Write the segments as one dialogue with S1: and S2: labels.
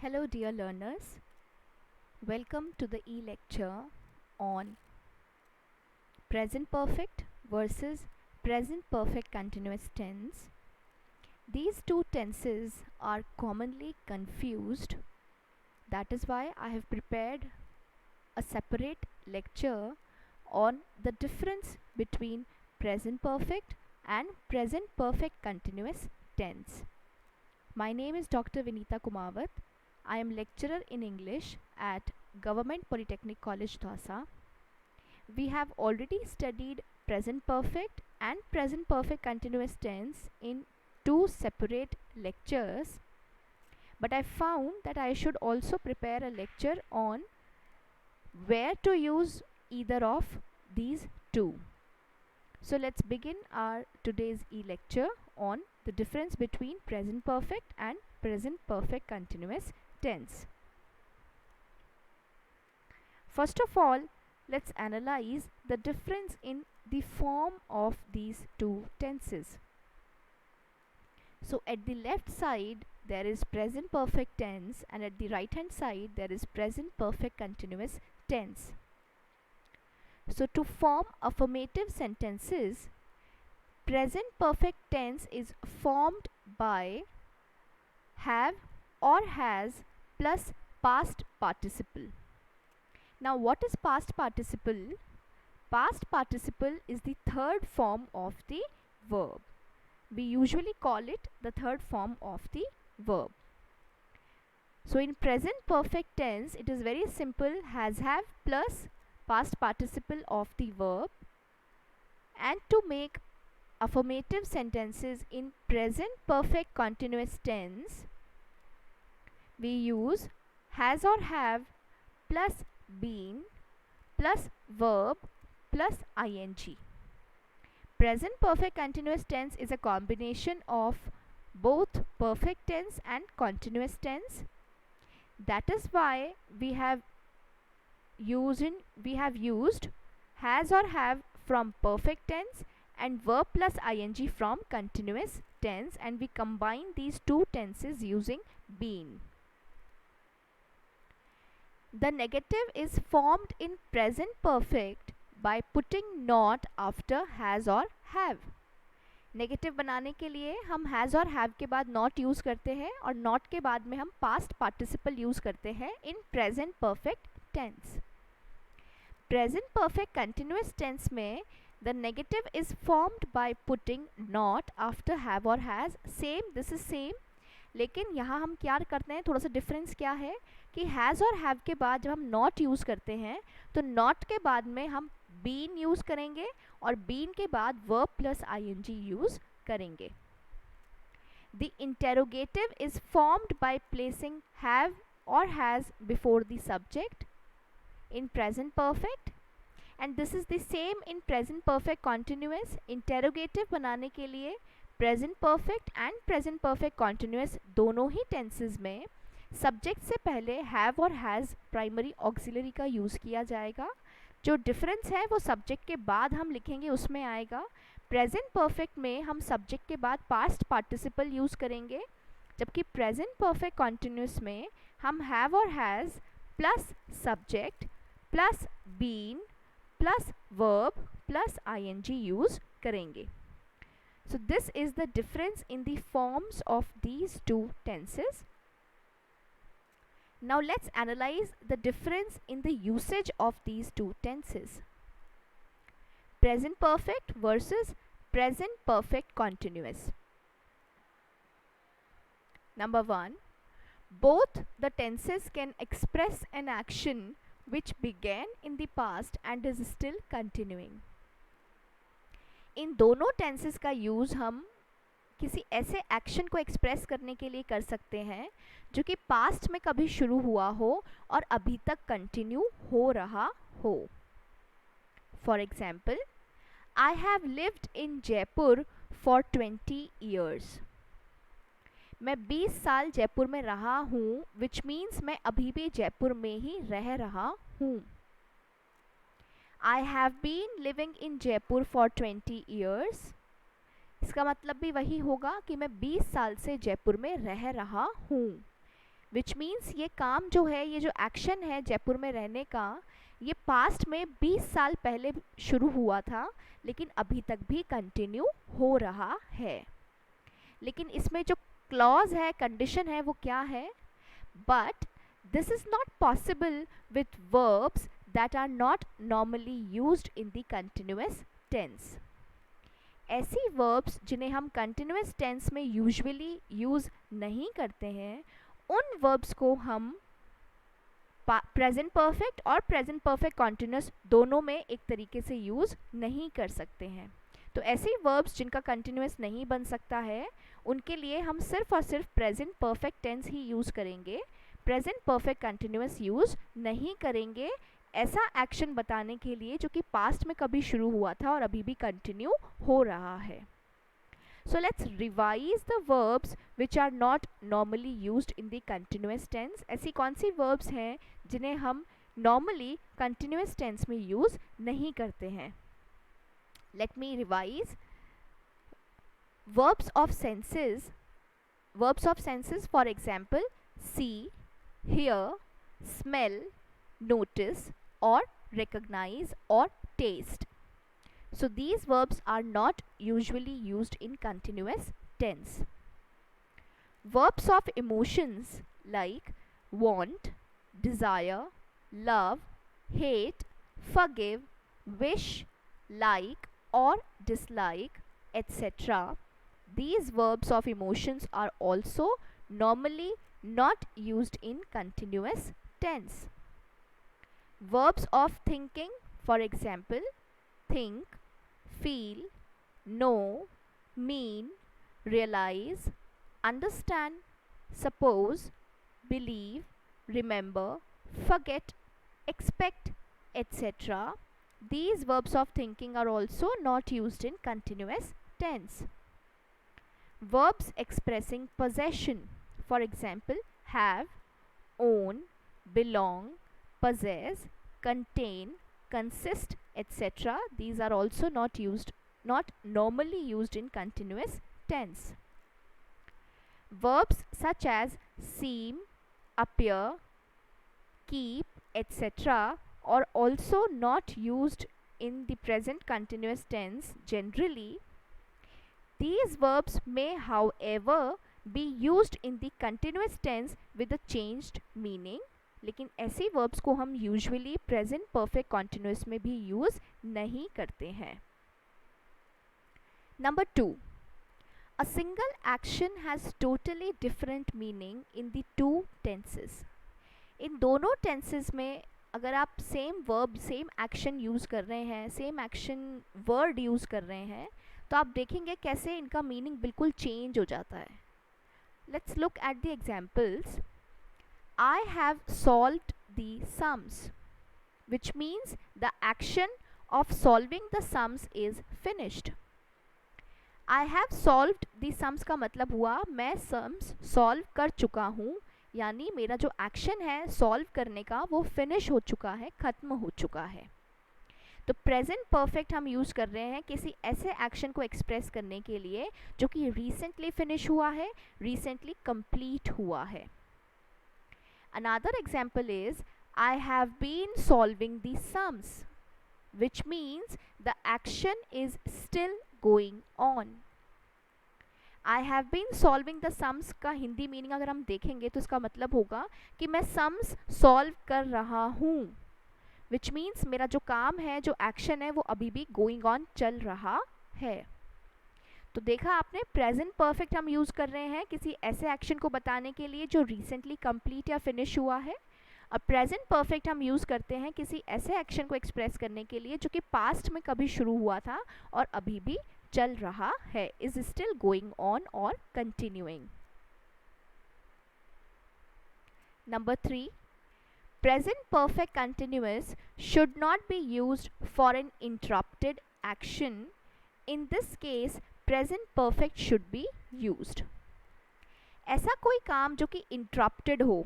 S1: Hello dear learners, welcome to the e-lecture on present perfect versus present perfect continuous tense. These two tenses are commonly confused. That is why I have prepared a separate lecture on the difference between present perfect and present perfect continuous tense. My name is Dr. Vinita Kumawat. I am lecturer in English at Government Polytechnic College, Dhasa. We have already studied present perfect and present perfect continuous tense in two separate lectures, but I found that I should also prepare a lecture on where to use either of these two. So let's begin our today's e-lecture on the difference between present perfect and present perfect continuous tense. First of all, let's analyze the difference in the form of these two tenses. So at the left side there is present perfect tense and at the right hand side there is present perfect continuous tense. So to form affirmative sentences, present perfect tense is formed by have or has plus past participle. Now what is past participle? Past participle is the third form of the verb. We usually call it the third form of the verb. So in present perfect tense it is very simple, has have plus past participle of the verb. And to make affirmative sentences in present perfect continuous tense, we use has or have plus been plus verb plus ing. Present perfect continuous tense is a combination of both perfect tense and continuous tense. That is why we have used has or have from perfect tense and verb plus ing from continuous tense, and we combine these two tenses using been. The negative is formed in present perfect by putting not after has or have. Negative बनाने के लिए हम has और have के बाद not use करते हैं और नॉट के बाद में हम पास्ट पार्टिसिपल यूज़ करते हैं in present perfect tense. Present perfect continuous tense में the negative is formed by putting not after have और has. Same, this is same, लेकिन यहाँ हम क्या करते हैं, थोड़ा सा डिफरेंस क्या है कि हैज़ और हैव के बाद जब हम नॉट यूज़ करते हैं तो नॉट के बाद में हम बीन यूज़ करेंगे और बीन के बाद वर्ब प्लस ing यूज़ करेंगे. The interrogative is formed by placing have और has before the subject in present perfect, and this is the same in present perfect continuous. Interrogative बनाने के लिए present perfect and present perfect continuous दोनों ही tenses में subject से पहले have और has primary auxiliary का यूज़ किया जाएगा. जो डिफरेंस है वो सब्जेक्ट के बाद हम लिखेंगे उसमें आएगा. प्रेजेंट परफेक्ट में हम सब्जेक्ट के बाद पास्ट पार्टिसिपल यूज़ करेंगे, जबकि प्रेजेंट परफेक्ट कॉन्टिन्यूस में हम हैव और has plus subject plus been plus verb plus ing use करेंगे. So this is the difference in the forms of these two tenses. Now let's analyze the difference in the usage of these two tenses. Present perfect versus present perfect continuous. Number 1. Both the tenses can express an action which began in the past and is still continuing. इन दोनों tenses का use हम किसी ऐसे action को express करने के लिए कर सकते हैं जो कि पास्ट में कभी शुरू हुआ हो और अभी तक कंटिन्यू हो रहा हो. For example, I have lived in Jaipur for 20 years. मैं 20 साल जयपुर में रहा हूँ, विच मीन्स मैं अभी भी जयपुर में ही रह रहा हूँ. I have been living in Jaipur for 20 years. इसका मतलब भी वही होगा कि मैं 20 साल से जयपुर में रह रहा हूँ. विच मीन्स ये काम जो है, ये जो एक्शन है जयपुर में रहने का, ये पास्ट में 20 साल पहले शुरू हुआ था लेकिन अभी तक भी कंटिन्यू हो रहा है। लेकिन इसमें जो क्लॉज है, कंडीशन है, वो क्या है? But this is not possible with verbs that are not normally used in the continuous tense. ऐसी वर्ब्स जिन्हें हम कंटिन्यूअस टेंस में यूजुअली यूज़ नहीं करते हैं, उन वर्ब्स को हम प्रेजेंट परफेक्ट और प्रेजेंट परफेक्ट कॉन्टिन्यूस दोनों में एक तरीके से यूज़ नहीं कर सकते हैं। तो ऐसी वर्ब्स जिनका कंटिन्यूअस नहीं बन सकता है, उनके लिए हम सिर्फ और सिर्फ प्रेजेंट परफेक्ट टेंस ही यूज़ करेंगे, प्रेजेंट परफेक्ट कंटिन्यूअस यूज़ नहीं करेंगे ऐसा एक्शन बताने के लिए जो कि पास्ट में कभी शुरू हुआ था और अभी भी कंटिन्यू हो रहा है। So let's revise the verbs which are not normally used in the continuous tense. ऐसी कौन सी verbs हैं जिन्हें हम normally continuous tense में use नहीं करते हैं? Let me revise. Verbs of senses. Verbs of senses, for example, see, hear, smell, notice, or recognize or taste. So these verbs are not usually used in continuous tense. Verbs of emotions like want, desire, love, hate, forgive, wish, like or dislike, etc. These verbs of emotions are also normally not used in continuous tense. Verbs of thinking, for example, think, feel, know, mean, realize, understand, suppose, believe, remember, forget, expect, etc. These verbs of thinking are also not used in continuous tense. Verbs expressing possession, for example, have, own, belong, possess, contain, consist, etc. These are also not normally used in continuous tense. Verbs such as seem, appear, keep, etc. are also not used in the present continuous tense generally. These verbs may, however, be used in the continuous tense with a changed meaning. लेकिन ऐसी verbs को हम usually present perfect continuous में भी use नहीं करते हैं। Number 2, a single action has totally different meaning in the two tenses. इन दोनों टेंसेस में अगर आप same verb, same action use कर रहे हैं, सेम एक्शन वर्ड यूज़ कर रहे हैं, तो आप देखेंगे कैसे इनका मीनिंग बिल्कुल चेंज हो जाता है। Let's look at the examples. I have solved the sums, which means the action of solving the sums is finished. I have solved the sums का मतलब हुआ मैं sums solve कर चुका हूँ, यानी मेरा जो एक्शन है solve करने का वो finish हो चुका है, ख़त्म हो चुका है। तो प्रेजेंट परफेक्ट हम यूज़ कर रहे हैं किसी ऐसे एक्शन को एक्सप्रेस करने के लिए जो कि रिसेंटली फिनिश हुआ है, रिसेंटली कंप्लीट हुआ है। Another example is I have been solving the sums, which means the action is still going on. I have been solving the sums का हिंदी मीनिंग अगर हम देखेंगे तो इसका मतलब होगा कि मैं sums solve कर रहा हूँ, which means मेरा जो काम है, जो एक्शन है, वो अभी भी going on चल रहा है। तो देखा आपने, प्रेजेंट परफेक्ट हम यूज़ कर रहे हैं किसी ऐसे एक्शन को बताने के लिए जो रिसेंटली कंप्लीट या फिनिश हुआ है, और प्रेजेंट परफेक्ट हम यूज़ करते हैं किसी ऐसे एक्शन को एक्सप्रेस करने के लिए जो कि पास्ट में कभी शुरू हुआ था और अभी भी चल रहा है, इज स्टिल गोइंग ऑन और continuing. Number 3, present perfect continuous should not be used for an interrupted action. In this case present perfect should be used. ऐसा कोई काम जो कि इंटरप्टेड हो,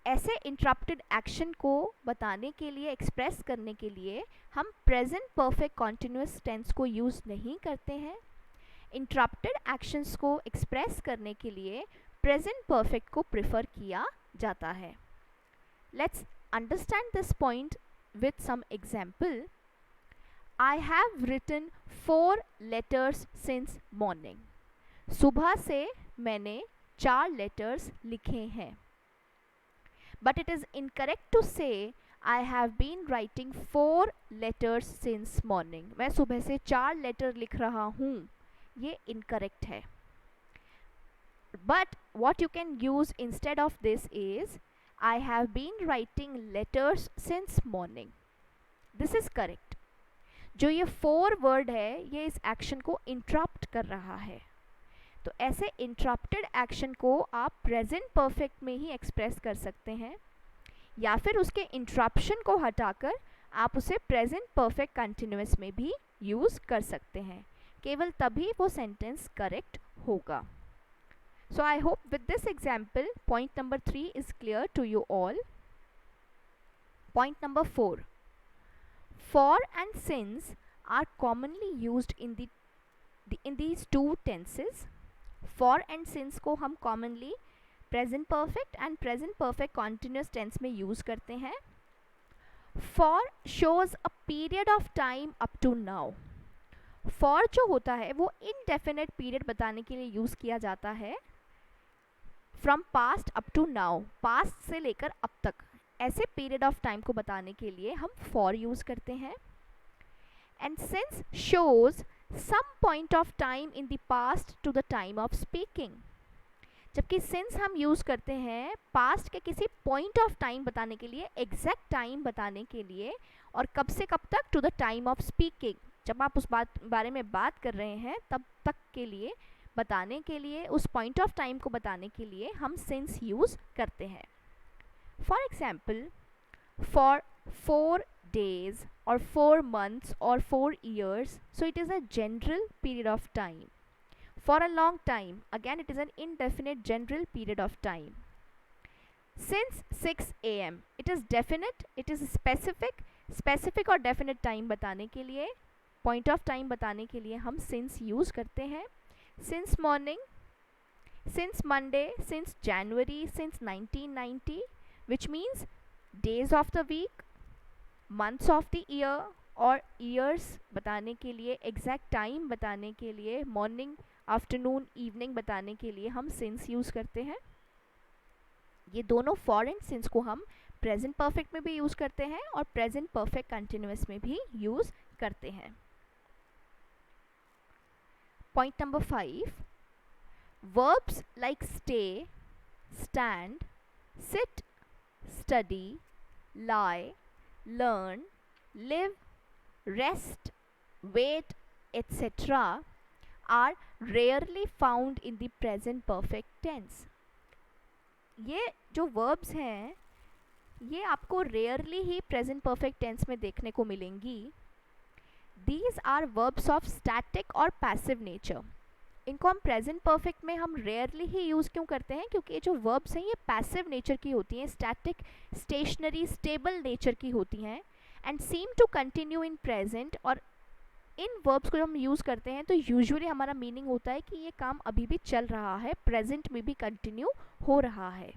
S1: ऐसे इंटरप्टेड एक्शन को बताने के लिए, एक्सप्रेस करने के लिए हम प्रेजेंट परफेक्ट कॉन्टिन्यूअस टेंस को यूज़ नहीं करते हैं। इंटरप्टेड एक्शंस को एक्सप्रेस करने के लिए प्रेजेंट परफेक्ट को प्रेफर किया जाता है. Let's understand this point with some example. I have written 4 letters since morning. सुबह से मैंने 4 letters लिखे हैं. But it is incorrect to say I have been writing 4 letters since morning. मैं सुबह से 4 letter लिख रहा हूँ. ये incorrect है. But what you can use instead of this is I have been writing letters since morning. This is correct. जो ये 4 वर्ड है ये इस एक्शन को इंटरप्ट कर रहा है. तो ऐसे इंटरप्टेड एक्शन को आप प्रेजेंट परफेक्ट में ही एक्सप्रेस कर सकते हैं, या फिर उसके इंटरप्शन को हटाकर आप उसे प्रेजेंट परफेक्ट कंटिन्यूअस में भी यूज़ कर सकते हैं. केवल तभी वो सेंटेंस करेक्ट होगा. So I hope with this example point number 3 is clear to you all. Point number 4. For and since are commonly used in these two tenses. For and since को हम commonly present perfect and present perfect continuous tense में use करते हैं. For shows a period of time up to now. For जो होता है वो indefinite period बताने के लिए use किया जाता है. From past up to now, past से लेकर अब तक ऐसे पीरियड ऑफ टाइम को बताने के लिए हम फॉर यूज़ करते हैं. And since shows some point of time in the past to the time of speaking. जबकि सिंस हम यूज़ करते हैं पास्ट के किसी पॉइंट ऑफ टाइम बताने के लिए, एग्जैक्ट टाइम बताने के लिए, और कब से कब तक, to the time of speaking. जब आप उस बारे में बात कर रहे हैं तब तक के लिए बताने के लिए, उस पॉइंट ऑफ टाइम को बताने के लिए हम सिंस यूज़ करते हैं. For example, for 4 days or 4 months or 4 years, so it is a general period of time. For a long time, again it is an indefinite general period of time. Since 6 a.m, it is definite, it is specific. Specific और definite time बताने के लिए, point of time बताने के लिए हम since use करते हैं. Since morning, since Monday, since January, since 1990, which means days of the week, months of the year और years बताने के लिए, exact time बताने के लिए, morning, afternoon, evening बताने के लिए हम since use करते हैं. ये दोनों for and since को हम present perfect में भी use करते हैं और present perfect continuous में भी use करते हैं. Point number 5. Verbs like stay, stand, sit, study, lie, learn, live, rest, wait, etc. are rarely found in the present perfect tense. ये जो verbs हैं ये आपको rarely ही present perfect tense में देखने को मिलेंगी. These are verbs of static और passive nature. इनको हम प्रेजेंट परफेक्ट में हम रेयरली ही यूज़ क्यों करते हैं? क्योंकि ये जो वर्ब्स हैं ये पैसिव नेचर की होती हैं, स्टैटिक, स्टेशनरी, स्टेबल नेचर की होती हैं, and seem to continue in present. और इन वर्ब्स को जब हम यूज़ करते हैं तो यूजुअली हमारा मीनिंग होता है कि ये काम अभी भी चल रहा है, प्रेजेंट में भी कंटिन्यू हो रहा है.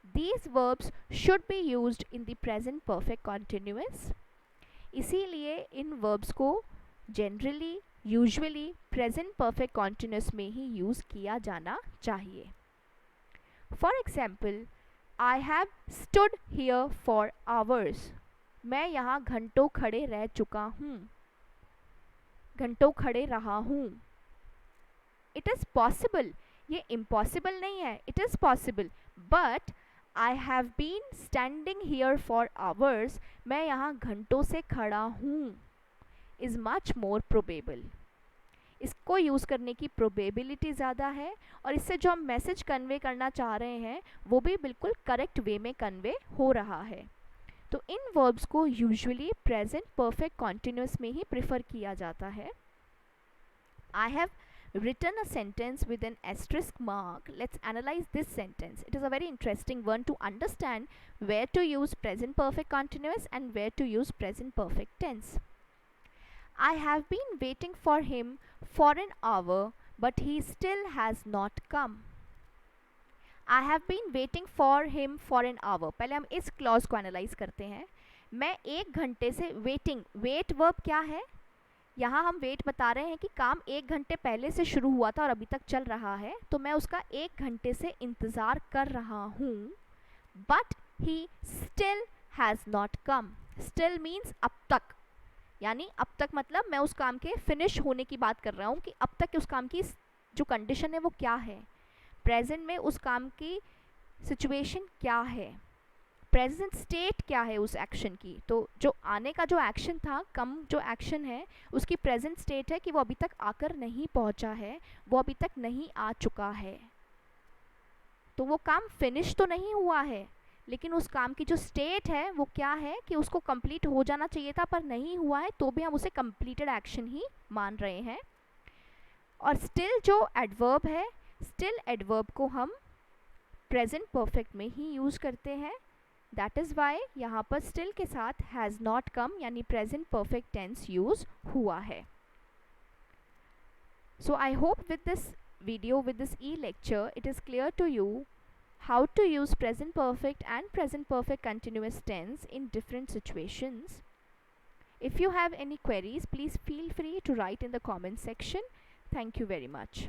S1: These verbs should be used in the present perfect continuous. इसीलिए इन वर्ब्स को generally, usually present perfect continuous में ही यूज़ किया जाना चाहिए. For example, I have stood here for hours. मैं यहाँ घंटों खड़े रह चुका हूँ, घंटों खड़े रहा हूँ. इट इज़ पॉसिबल, ये इम्पॉसिबल नहीं है, it is possible. But I have been standing here for hours, मैं यहाँ घंटों से खड़ा हूँ, इज़ मच मोर प्रोबेबल. इसको यूज़ करने की प्रोबेबिलिटी ज़्यादा है और इससे जो हम मैसेज कन्वे करना चाह रहे हैं वो भी बिल्कुल करेक्ट वे में कन्वे हो रहा है. तो इन वर्ब्स को यूजुअली प्रेजेंट परफेक्ट कॉन्टिन्यूअस में ही प्रेफर किया जाता है. I have written a sentence with an asterisk mark. Let's analyze this sentence. It is a very interesting one to understand where to use present perfect continuous and where to use present perfect tense. I have been waiting for him for an hour, but he still has not come. I have been waiting for him for an hour, पहले हम इस clause को analyse करते हैं। मैं 1 घंटे से waiting, wait verb क्या है, यहाँ हम वेट बता रहे हैं कि काम 1 घंटे पहले से शुरू हुआ था और अभी तक चल रहा है, तो मैं उसका 1 घंटे से इंतज़ार कर रहा हूँ। But he still has not come, still means अब तक, यानी अब तक मतलब मैं उस काम के फिनिश होने की बात कर रहा हूँ कि अब तक उस काम की जो कंडीशन है वो क्या है, प्रेजेंट में उस काम की सिचुएशन क्या है, प्रेजेंट स्टेट क्या है उस एक्शन की। तो जो आने का जो एक्शन था, कम जो एक्शन है, उसकी प्रेजेंट स्टेट है कि वो अभी तक आकर नहीं पहुंचा है, वो अभी तक नहीं आ चुका है। तो वो काम फिनिश तो नहीं हुआ है, लेकिन उस काम की जो स्टेट है वो क्या है कि उसको कंप्लीट हो जाना चाहिए था पर नहीं हुआ है, तो भी हम उसे कंप्लीटेड एक्शन ही मान रहे हैं। और स्टिल जो एडवर्ब है, स्टिल एडवर्ब को हम प्रेजेंट परफेक्ट में ही यूज़ करते हैं। दैट इज़ वाई यहाँ पर स्टिल के साथ हैज़ नॉट कम यानी प्रेजेंट परफेक्ट टेंस यूज़ हुआ है। So I hope with this video, with this e-lecture, it is clear to you how to use present perfect and present perfect continuous tense in different situations. If you have any queries, please feel free to write in the comment section. Thank you very much.